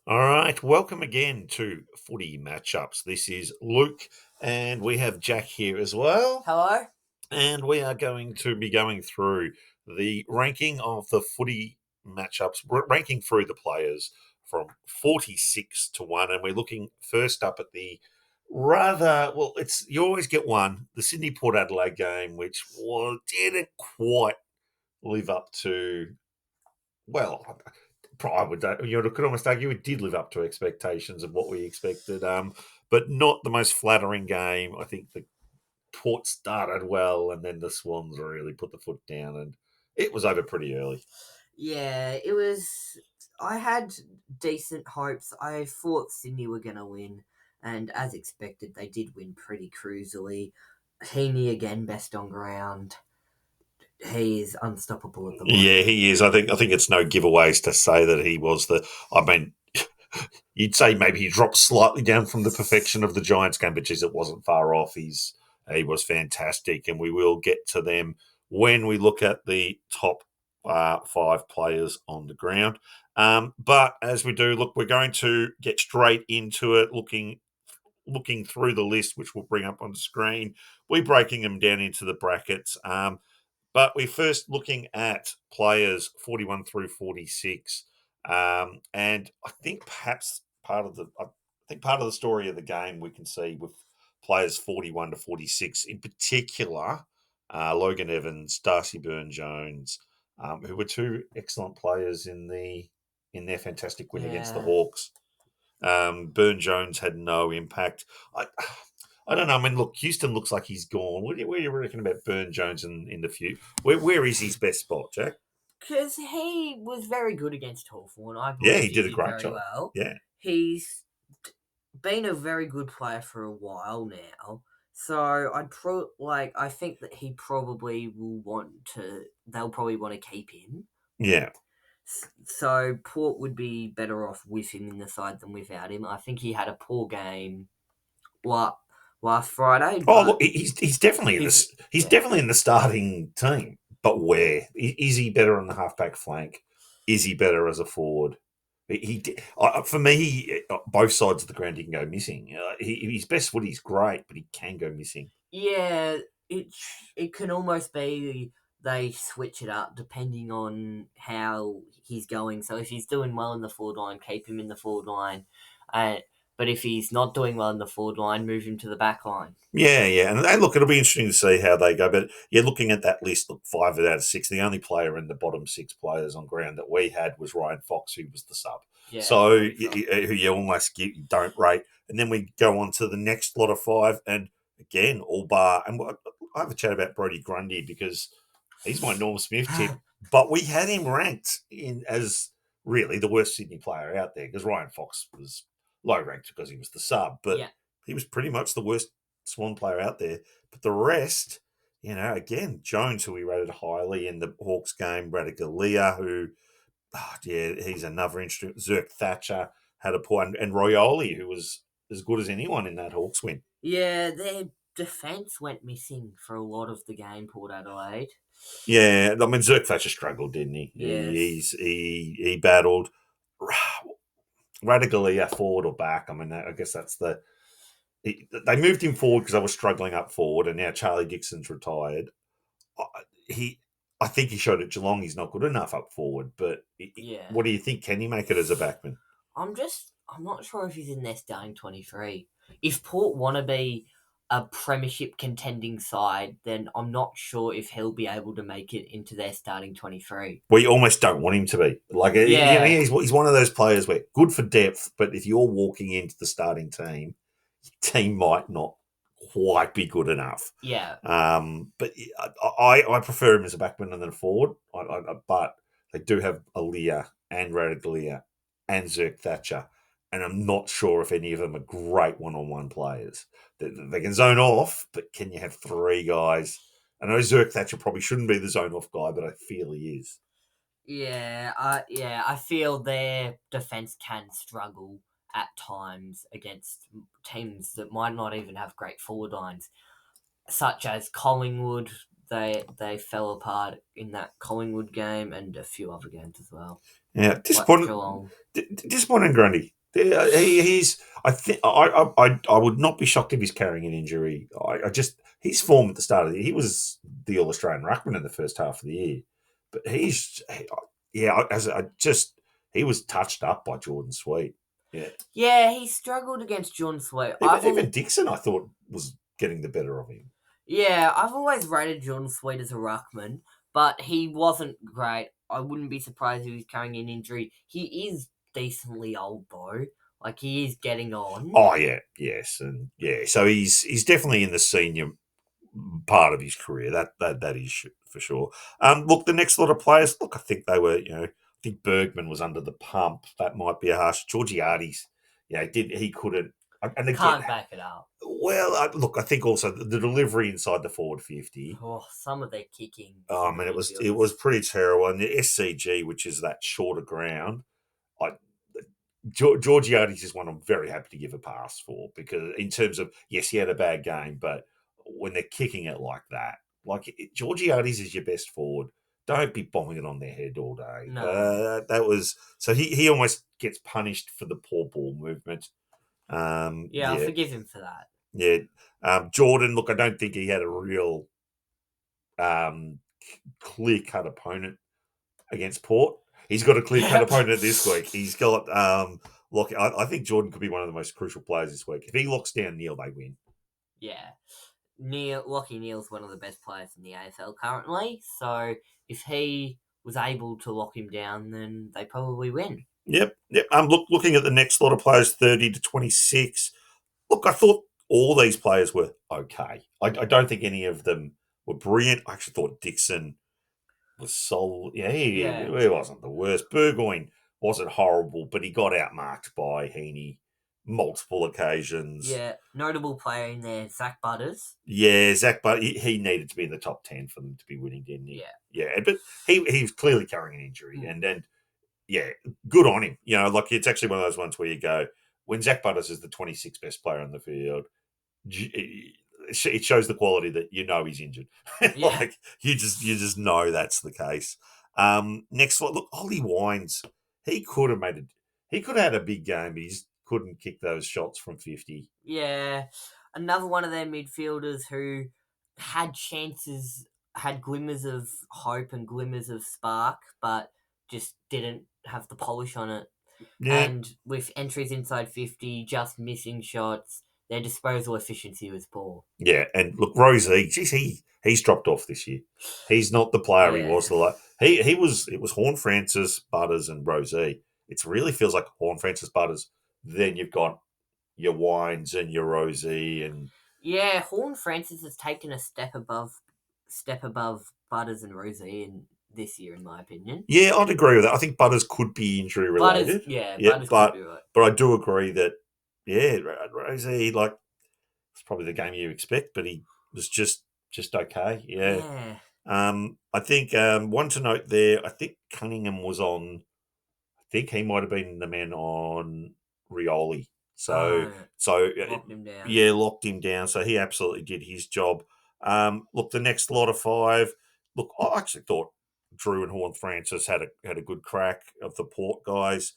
All right, welcome again to Footy Matchups. This is Luke, and we have Jack here as well. Hello? And we are going to be going through the ranking of the footy matchups, ranking through the players from 46 to 1. And we're looking first up at the it's you always get one, the Sydney Port Adelaide game, which didn't quite live up to, well, I would, could almost argue it did live up to expectations of what we expected, but not the most flattering game. I think the Port started well, and then the Swans really put the foot down, and it was over pretty early. Yeah, it was. I had decent hopes. I thought Sydney were going to win, and as expected, they did win pretty cruisily. Heaney again, best on ground. He is unstoppable at the Yeah, moment. he is. I think it's no giveaways to say that he was the. I mean, you'd say maybe he dropped slightly down from the perfection of the Giants game, but geez, it wasn't far off. He was fantastic, and we will get to them when we look at the top five players on the ground. But as we do, look, we're going to get straight into it, looking through the list, which we'll bring up on the screen. We're breaking them down into the brackets. But we're first looking at players 41 through 46. And I think perhaps part of the story of the game we can see with players 41 to 46, in particular, Logan Evans, Darcy Byrne-Jones, who were two excellent players in their fantastic win against the Yeah. Hawks. Byrne-Jones had no impact. I, I don't know. I mean, look, Houston looks like he's gone. What do you reckon about Byrne-Jones in the future? Where is his best spot, Jack? Because he was very good against Hawthorn. I Yeah, believe he he did a did great very job. well. Yeah. He's been a very good player for a while now. So I think that he probably will want to. They'll probably want to keep him. Yeah. So Port would be better off with him in the side than without him. I think he had a poor game la- last Friday, Oh, but look, he's definitely in he's this. He's yeah. definitely in the starting team. But where is he better on the halfback flank? Is he better as a forward? For me, both sides of the ground he can go missing. His best foot is great, but he can go missing. Yeah, it it can almost be they switch it up depending on how he's going. So if he's doing well in the forward line, keep him in the forward line. Uh, but if he's not doing well in the forward line, move him to the back line. Yeah, and look, it'll be interesting to see how they go. But yeah, looking at that list, look, 5 out of 6. The only player in the bottom 6 players on ground that we had was Ryan Fox, who was the sub. Yeah, So very tough. who you almost you don't rate. And then we go on to the next lot of 5, and again, all bar. And I have a chat about Brody Grundy because he's my Norm Smith tip, but we had him ranked in as really the worst Sydney player out there because Ryan Fox was low ranked because he was the sub, but Yeah, he was pretty much the worst Swan player out there. But the rest, again, Jones, who we rated highly in the Hawks game, Radagalia, who, yeah, he's another interesting. Zerk Thatcher had a point, and Royoli, who was as good as anyone in that Hawks win. yeah. Their defense went missing for a lot of the game. Port Adelaide. Yeah, I mean, Zerk Thatcher struggled, didn't he? Yes. He battled. Radagalia forward or back. I mean, I guess that's they moved him forward because they were struggling up forward, and now Charlie Dixon's retired. He, I think he showed at Geelong he's not good enough up forward. But Yeah. what do you think? Can he make it as a backman? I'm not sure if he's in their starting 23. If Port want to be a premiership contending side, then I'm not sure if he'll be able to make it into their starting 23. We almost don't want him to be. Like, Yeah, he's one of those players where good for depth, but if you're walking into the starting team, your team might not quite be good enough. yeah, But I prefer him as a backman than a forward. But they do have Aaliyah and Radaglia and Zerk Thatcher, and I'm not sure if any of them are great one-on-one players. They can zone off, but can you have 3 guys? I know Zerk Thatcher probably shouldn't be the zone off guy, but I feel he is. yeah. I feel their defense can struggle at times against teams that might not even have great forward lines, such as Collingwood. they fell apart in that Collingwood game and a few other games as well. Yeah, Like disappointing. Geelong. Disappointing, Grundy. He's. I think I would not be shocked if he's carrying an injury. I just his form at the start of the year. He was the All Australian ruckman in the first half of the year, but yeah. As I just he was touched up by Jordan Sweet. Yeah, Yeah, he struggled against John Sweet. even Dixon I thought was getting the better of him. Yeah, I've always rated John Sweet as a ruckman, but he wasn't great. I wouldn't be surprised if he was carrying an injury. He is decently old though. Like he is getting on. Oh yeah, yes, and yeah. So he's definitely in the senior part of his career. That is for sure. Look, the next lot of players. Look, I think they were. I think Bergman was under the pump. That might be a harsh. Georgiades, he couldn't. And again, Can't back it up. well, look, I think also the delivery inside the forward 50. Oh, some of their kicking. Oh, From man, the it midfielders. was pretty terrible. And the SCG, which is that shorter ground, I Georgiades is one I'm very happy to give a pass for because in terms of yes, he had a bad game, but when they're kicking it like that, Georgiades is your best forward. Don't be bombing it on their head all day. No. That was so he almost gets punished for the poor ball movement. Yeah, I'll forgive him for that. Yeah. Jordan, look, I don't think he had a real um, clear cut opponent against Port. He's got a clear cut Yep. opponent this week. He's got look. I think Jordan could be one of the most crucial players this week. If he locks down Neil, they win. Yeah. Lachie Neale's one of the best players in the AFL currently, so if he was able to lock him down, then they probably win. Yep. Looking at the next lot of players, 30 to 26. Look, I thought all these players were okay. I don't think any of them were brilliant. I actually thought Dixon was solid. Yeah, he Yeah. wasn't the worst. Burgoyne wasn't horrible, but he got outmarked by Heaney multiple occasions. Yeah, notable player in there, Zach Butters. Yeah, Zach, but he needed to be in the top 10 for them to be winning, didn't he? Yeah. Yeah, but he was clearly carrying an injury, and yeah, good on him. Like it's actually one of those ones where you go, when Zach Butters is the 26th best player on the field, it shows the quality that he's injured. Yeah. Like you just know that's the case. Next one, look, Ollie Wines. He could have had a big game. He just couldn't kick those shots from 50. Yeah. Another one of their midfielders who had chances, had glimmers of hope and glimmers of spark, but just didn't have the polish on it. Yeah, And with entries inside 50, just missing shots, their disposal efficiency was poor. yeah. And look, Rosie, geez, he's dropped off this year. He's not the player he Yeah. was. He was. It was Horn Francis, Butters, and Rosie. It really feels like Horn Francis, Butters. Then you've got your Wines and your Rosie and Yeah, Horn Francis has taken a step above Butters and Rosie in this year, in my opinion. yeah, I'd agree with that. I think Butters could be injury related. Butters could be right. But I do agree that Rosie it's probably the game you expect, but he was just okay. Yeah. Yeah. I think one to note there. I think Cunningham was on. I think he might have been the man on Rioli. So Locked him down. yeah, locked him down. So he absolutely did his job. Look, the next lot of five. Look, I actually thought Drew and Horn Francis had a good crack of the Port guys.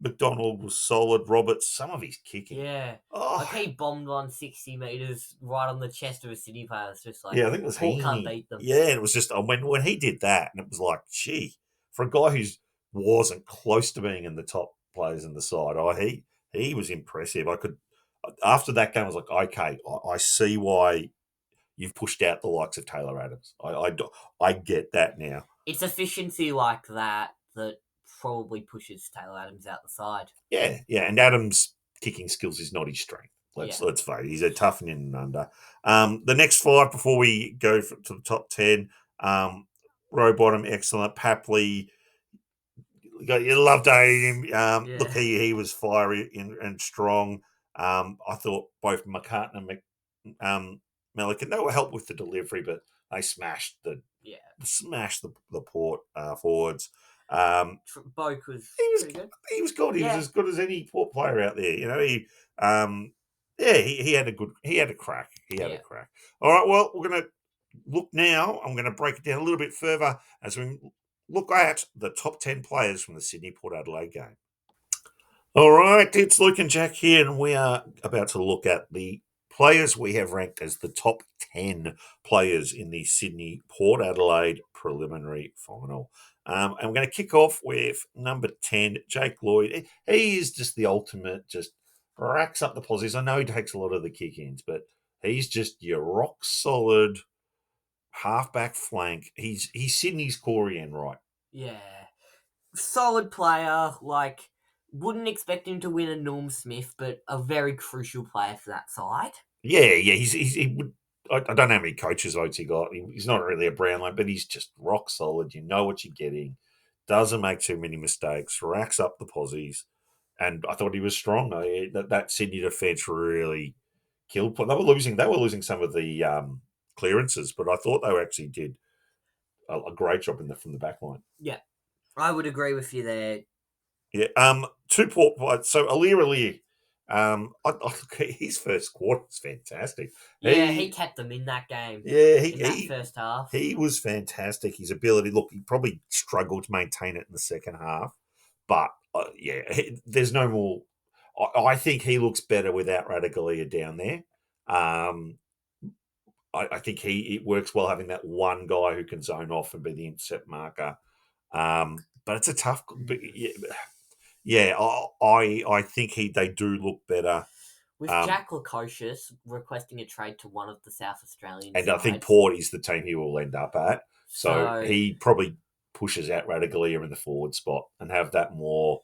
McDonald was solid. Roberts, some of his kicking. Yeah. Oh, Like he bombed one 60 metres right on the chest of a City player. It's just like, yeah, I think it was Port can't Heaney. beat them. Yeah, and it was just when he did that, and it was like, gee, for a guy who wasn't close to being in the top players in the side, he was impressive. I could after that game, I was like, okay, I see why you've pushed out the likes of Taylor Adams. I get that now. It's efficiency like that probably pushes Taylor Adams out the side. Yeah, and Adams' kicking skills is not his strength. Let's face it. He's a tough in and under. The next five before we go to the top 10, row bottom, excellent. Papley, you loved him. Look, he was fiery and strong. I thought both McCartan and Melican, they were helped with the delivery, but they smashed the Port forwards. Boak was pretty good. He was good. He was as good as any Port player out there. He had a crack. He had a crack. All right. Well, we're gonna look now, I'm going to break it down a little bit further as we look at the top 10 players from the Sydney Port Adelaide game. All right, it's Luke and Jack here, and we are about to look at the players we have ranked as the top 10 players in the Sydney Port Adelaide preliminary final. And we're going to kick off with number 10, Jake Lloyd. He is just the ultimate, just racks up the positives. I know he takes a lot of the kick ins, but he's just your rock solid halfback flank. He's Sydney's Corey Enright. Yeah. Solid player, like, wouldn't expect him to win a Norm Smith, but a very crucial player for that side. Yeah. He would. I don't know how many coaches votes he got. He's not really a Brownlow, but he's just rock solid. You know what you're getting. Doesn't make too many mistakes. Racks up the posies, and I thought he was strong. That Sydney defence really killed. They were losing. They were losing some of the clearances, but I thought they actually did a great job from the back line. Yeah, I would agree with you there. Yeah. Two port. So Alir. His first quarter was fantastic. Yeah, he kept them in that game. Yeah, in that first half. He was fantastic. His ability. Look, he probably struggled to maintain it in the second half, but there's no more. I think he looks better without Radaglia down there. I think it works well having that one guy who can zone off and be the intercept marker. But it's a tough. But yeah, I think they do look better. With Jack Lukosius requesting a trade to one of the South Australian and sides. I think Port is the team he will end up at. So he probably pushes out Radaglia in the forward spot and have that more.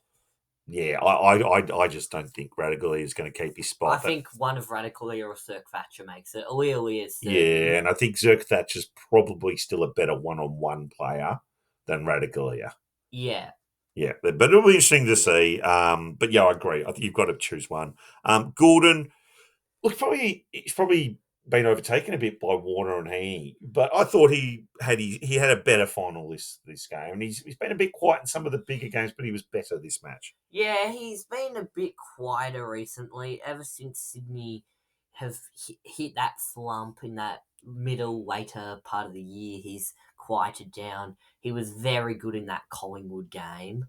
Yeah, I just don't think Radaglia is going to keep his spot. I think one of Radaglia or Zerk Thatcher makes it. Alir is certain. Yeah, and I think Zerk Thatcher's probably still a better one-on-one player than Radaglia. Yeah. Yeah, but it'll be interesting to see. But yeah, I agree. I think you've got to choose one. Gordon, look, he's probably been overtaken a bit by Warner and Heaney, but I thought he had a better final this game, and he's been a bit quiet in some of the bigger games, but he was better this match. Yeah, he's been a bit quieter recently, ever since Sydney have hit that slump in that later part of the year. He's quieted down. He was very good in that Collingwood game,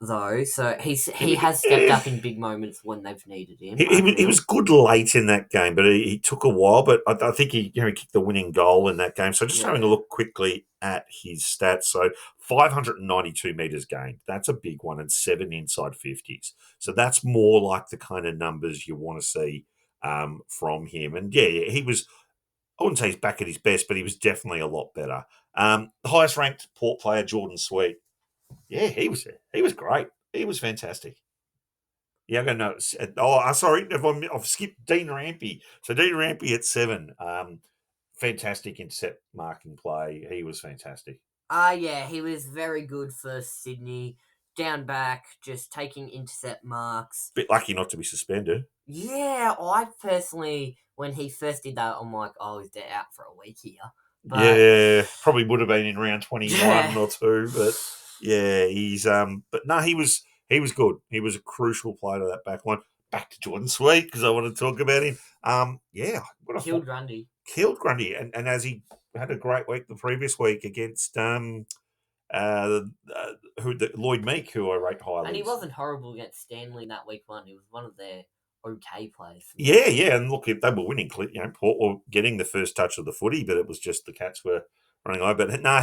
though, so he has stepped up in big moments when they've needed him. He was good late in that game, but he took a while. But I think he kicked the winning goal in that game. So just having a look quickly at his stats. So 592 metres gained. That's a big one, and 7 inside 50s. So that's more like the kind of numbers you want to see from him. And yeah, he was, I wouldn't say he's back at his best, but he was definitely a lot better. The highest ranked Port player, Jordan Sweet. Yeah, he was great. He was fantastic. Yeah, I'm going to notice. Sorry, I've skipped Dean Rampy. So Dean Rampy at 7. Fantastic intercept marking play. He was fantastic. Yeah, he was very good for Sydney. Down back, just taking intercept marks. Bit lucky not to be suspended. Yeah, I personally, when he first did that, I'm like, oh, he's out for a week here. But, yeah, probably would have been in round 21 or 2, but yeah, he's but no, he was good. He was a crucial player to that back line. Back to Jordan Sweet because I want to talk about him. Yeah, killed Grundy. Killed Grundy, and as he had a great week the previous week against Lloyd Meek, who I rate highly. And he wasn't horrible against Stanley in that week one. He was one of their okay players. Yeah, and look, if they were winning, Port were getting the first touch of the footy, but it was just the Cats were running over. But no,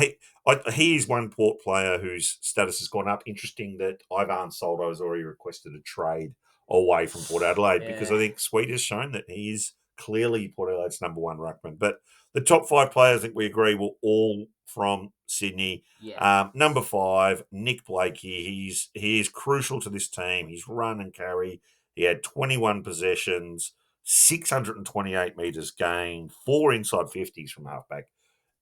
he is one Port player whose status has gone up. Interesting that Ivan Soldo has already requested a trade away from Port Adelaide because I think Sweet has shown that he is clearly Port Adelaide's number one ruckman. But the top 5 players, I think we agree, were all from Sydney. Yeah. Number 5, Nick Blakey. He is crucial to this team. He's run and carry. He had 21 possessions, 628 metres gained, 4 inside 50s from halfback.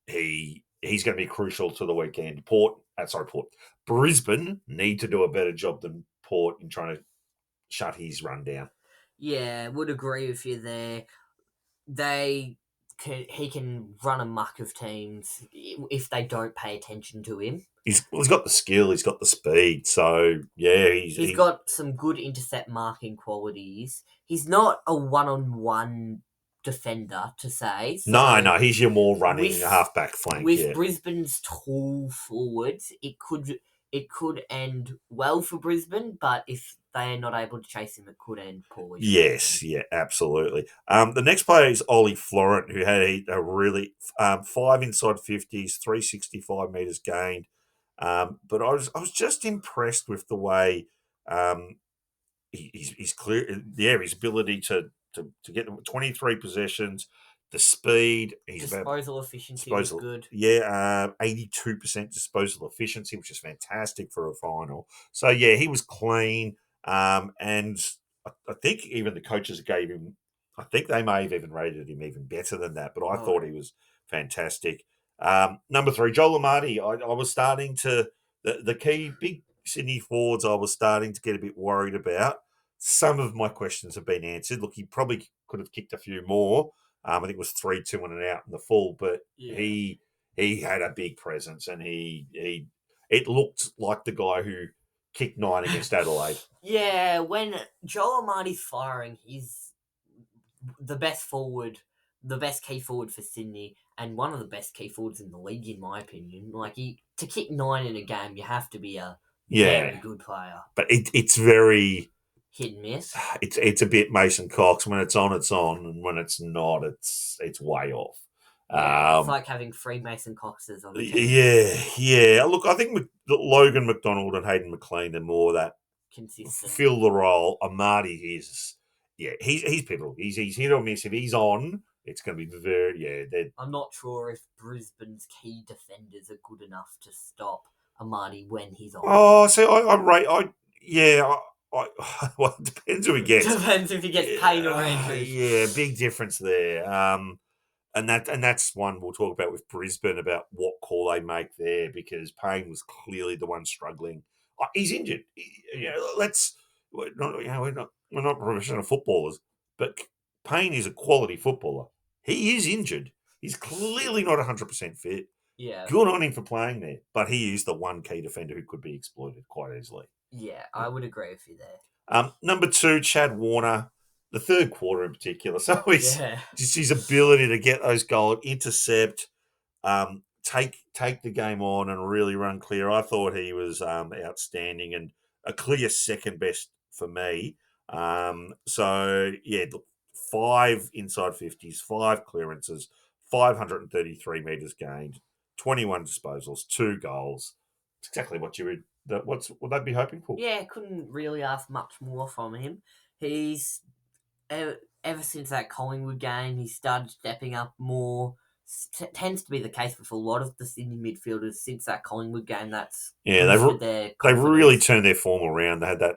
He's going to be crucial to the weekend. Brisbane need to do a better job than Port in trying to shut his run down. Yeah, would agree with you there. He can run a muck of teams if they don't pay attention to him. He's got the skill, he's got the speed, so yeah, he's got some good intercept marking qualities. He's not a one-on-one defender to say. No, So he's your more running with halfback flank. with Yeah, Brisbane's tall forwards, it could end well for Brisbane, but if they are not able to chase him, it could end poorly for Brisbane. yes, yeah, absolutely. The next player is Ollie Florent, who had a really 5 inside 50s, 365 meters gained. But I was just impressed with the way um, he's clear. Yeah, his ability to get 23 possessions, the speed. He's about Disposal efficiency was disposal. good. Yeah, 82% disposal efficiency, which is fantastic for a final. So yeah, he was clean. And I think even the coaches gave him. I think they may have even rated him even better than that. But I Oh, thought he was fantastic. Number three, Joel Amati. I was starting to the key big Sydney forwards. I was starting to get a bit worried about. Some of my questions have been answered. Look, he probably could have kicked a few more. I think it was 3-2 and an out in the full, but yeah. he had a big presence, and he it looked like the guy who kicked 9 against Adelaide. Yeah, when Joel Amati's firing, he's the best forward, the best key forward for Sydney, and one of the best key forwards in the league, in my opinion. Like, to kick 9 in a game, you have to be a very Yeah, good player. but it's very Hit and miss. it's a bit Mason Cox. When it's on, and when it's not, it's way off. Yeah, it's Um, like having three Mason Coxes on a team. yeah. Look, I think Logan McDonald and Hayden McLean are more that Consistent. fill the role. Amati is, yeah, he's pivotal. He's hit or miss. If he's on, it's going to be very, yeah. I'm not sure if Brisbane's key defenders are good enough to stop Amati when he's on. Oh, see, I'm right. Yeah, well, it depends who he gets. Depends if he gets pain or Andrews. Yeah, big difference there. And that's one we'll talk about with Brisbane about what call they make there, because Payne was clearly the one struggling. He's injured. We're not professional footballers, but Payne is a quality footballer. He is injured. He's clearly not 100% fit. Yeah. Good on him for playing there, but he is the one key defender who could be exploited quite easily. Yeah, I would agree with you there. Number two, Chad Warner, the third quarter in particular. So it's Yeah. just his ability to get those goals, intercept, take the game on, and really run clear. I thought he was outstanding and a clear second best for me. So yeah, look, 5 inside 50s, 5 clearances, 533 meters gained, 21 disposals, 2 goals. It's exactly what you would. What they'd be hoping for. Yeah, couldn't really ask much more from him. He's ever since that Collingwood game, he started stepping up more. Tends to be the case with a lot of the Sydney midfielders since that Collingwood game. That's Yeah, boosted their they really confidence. turned their form around. They had I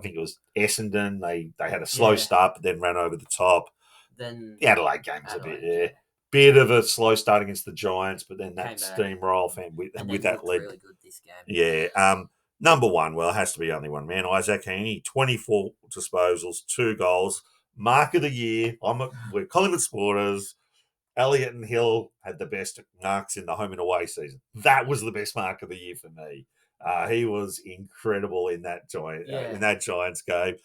think it was Essendon. They had a slow Yeah. start, but then ran over the top. Then The Adelaide game was a Adelaide, bit of a slow start against the Giants, but then came that back steamroll and with then that looked led. really good this game. Yeah. Number one, well, it has to be only one man. Isaac Heaney, 24 disposals, 2 goals. Mark of the year. We're Collingwood supporters. Elliott and Hill had the best marks in the home and away season. That was the best mark of the year for me. He was incredible in that Yeah. Giants game.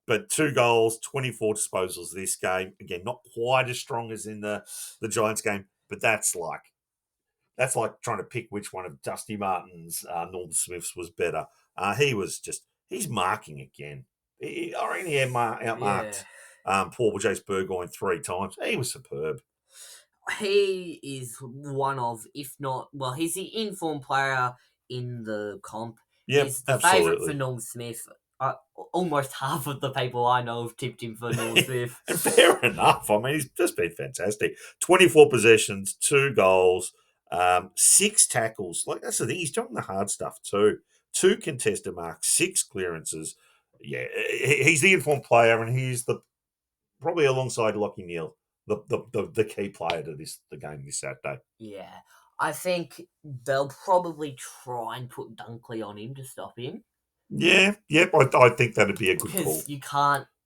But 2 goals, 24 disposals this game. Again, not quite as strong as in the Giants game, but that's like trying to pick which one of Dusty Martin's Norton Smith's was better. He's marking again. I reckon he outmarked Paul Chase Burgoyne 3 times. He was superb. He is one of, if not, well, he's the informed player in the comp. Yep, He's the favourite for absolutely. Norm Smith. Almost half of the people I know have tipped him for Norm Smith. And fair enough. I mean, he's just been fantastic. 24 possessions, 2 goals, 6 tackles. Like, that's the thing. He's doing the hard stuff too. 2 contested marks, 6 clearances. Yeah, he's the informed player, and he's probably alongside Lockie Neal, the key player to the game this Saturday. Yeah. I think they'll probably try and put Dunkley on him to stop him. Yeah, yep. I think that'd be a good call. Because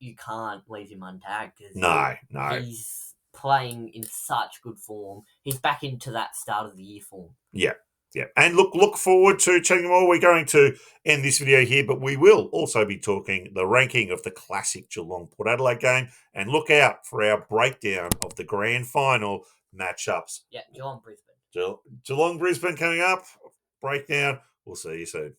you can't leave him untagged. No. He's playing in such good form. He's back into that start of the year form. Yeah. Yeah, and look forward to chatting more. We're going to end this video here, but we will also be talking the ranking of the classic Geelong Port Adelaide game, and look out for our breakdown of the grand final matchups. Yeah, Geelong Brisbane. Geelong Brisbane coming up. Breakdown. We'll see you soon.